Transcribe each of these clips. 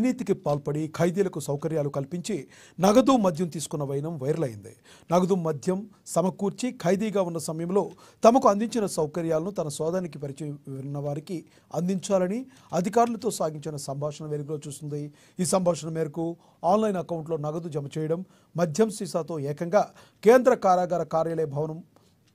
అవినీతికి పాల్పడి ఖైదీలకు సౌకర్యాలు కల్పించి నగదు మద్యం తీసుకున్న వైనం వైరల్ అయింది. నగదు మద్యం సమకూర్చి ఖైదీగా ఉన్న సమయంలో తమకు అందించిన సౌకర్యాలను తన సోదరునికి పరిచయం ఉన్న వారికి అందించాలని అధికారులతో సాగించిన సంభాషణ వెలుగులో చూస్తుంది. ఈ సంభాషణ మేరకు ఆన్లైన్ అకౌంట్లో నగదు జమ చేయడం, మద్యం సీసాతో ఏకంగా కేంద్ర కారాగార కార్యాలయ భవనం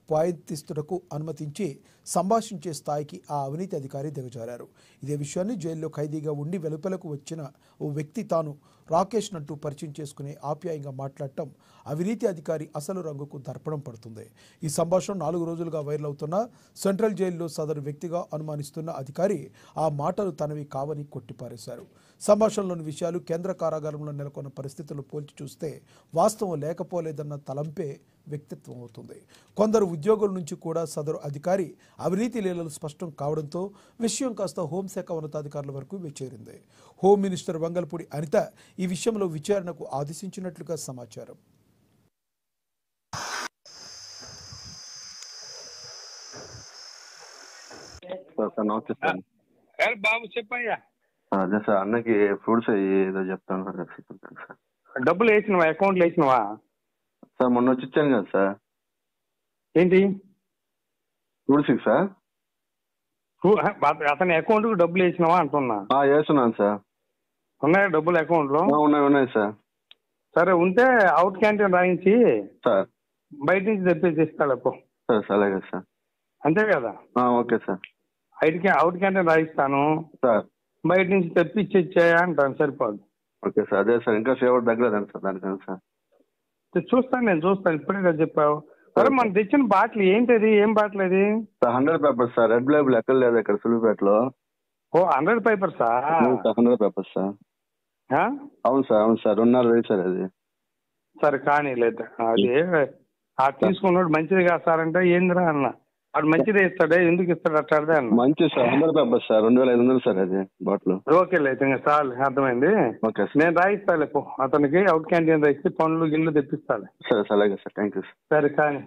పాయింతిస్తుటకు అనుమతించి సంభాషించే స్థాయికి ఆ అవినీతి అధికారి దిగజారారు. ఇదే విషయాన్ని జైల్లో ఖైదీగా ఉండి వెలుపలకు వచ్చిన ఓ వ్యక్తి తాను రాకేష్ నంటూ పరిచయం చేసుకుని ఆప్యాయంగా మాట్లాడటం అవినీతి అధికారి అసలు రంగుకు దర్పణం పడుతుంది. ఈ సంభాషణ 4 రోజులుగా వైరల్ అవుతున్న సెంట్రల్ జైల్లో సదరు వ్యక్తిగా అనుమానిస్తున్న అధికారి ఆ మాటలు తనవి కావని కొట్టిపారేశారు. సంభాషణలోని విషయాలు కేంద్ర కారాగారంలో నెలకొన్న పరిస్థితులు పోల్చి చూస్తే వాస్తవం లేకపోలేదన్న తలంపే వ్యక్తిత్వం అవుతుంది. కొందరు ఉద్యోగుల నుంచి కూడా సదరు అధికారి అవినీతి లీలలు స్పష్టం కావడంతో విషయం కాస్త హోంశాఖ ఉన్నతాధికారుల వరకు చేరింది. హోం మినిస్టర్ వంగల్పూడి అనిత ఈ విషయంలో విచారణకు ఆదేశించినట్లుగా సమాచారం. బాబు చెప్పయ్యా. అదే సార్, అన్నకి ఫ్రూట్స్ ఏదో చెప్తాను సార్. డబ్బులు వేసినవా? అకౌంట్లో వేసినవా? సార్ మొన్న వచ్చి ఇచ్చాను కదా సార్. ఏంటి ఫ్రూట్స్ సార్? అతని అకౌంట్ కు డబ్బులు వేసినవా అంటున్నా. వేస్తున్నాను సార్. ఉన్నాయా డబ్బులు అకౌంట్ లో? ఉన్నాయి సార్. సరే, ఉంటే అవుట్ క్యాంటీన్ రాయించి సార్ బయట నుంచి తెప్పించి ఇస్తాడు. సార్ అలాగే సార్. అంతే కదా? Okay sir. అవుట్ క్యాంటీన్ రాయిస్తాను సార్, బయట నుంచి తెప్పించి ఇచ్చాయా అంటాను, సరిపోదు. Okay sir. అదే సార్, ఇంకా సేవ తగ్గలేదండి సార్ దానికన్నా సార్. చూస్తాను, నేను చూస్తాను. ఇప్పుడే కదా చెప్పావు. సరే, మనం తెచ్చిన బాటిల్ ఏంటది? ఏం బాటిల్ అది? 100 పేపర్స్ సార్. రెడ్ లేబుల్ ఎక్కడ లేదు ఇక్కడ సులువుపేటలో. 100 పేపర్సా? 100 పేపర్స్ సార్. అవును సార్, అవును సార్. 2.5 సార్ అది. సరే, కానీ లేదు అది తీసుకున్నాడు మంచిది కాదు సార్ అంటే ఏందిరా అన్న. వాడు మంచిదే ఇస్తాడే, ఎందుకు ఇస్తాడు అట్టాడే అన్న. మంచిది సార్. 100 papers sir. 2500 సార్ అది బాటిల్. ఓకే లేదు, ఇంకా చాలు, అర్థమైంది. Okay sir. నేను రాయిస్తాలే అతనికి అవుట్ క్యాంటీన్ రాయిస్తే పండ్లు గిళ్ళు తెప్పిస్తాలే. సరే సార్, అలాగే సార్. Thank you sir. సరే కానీ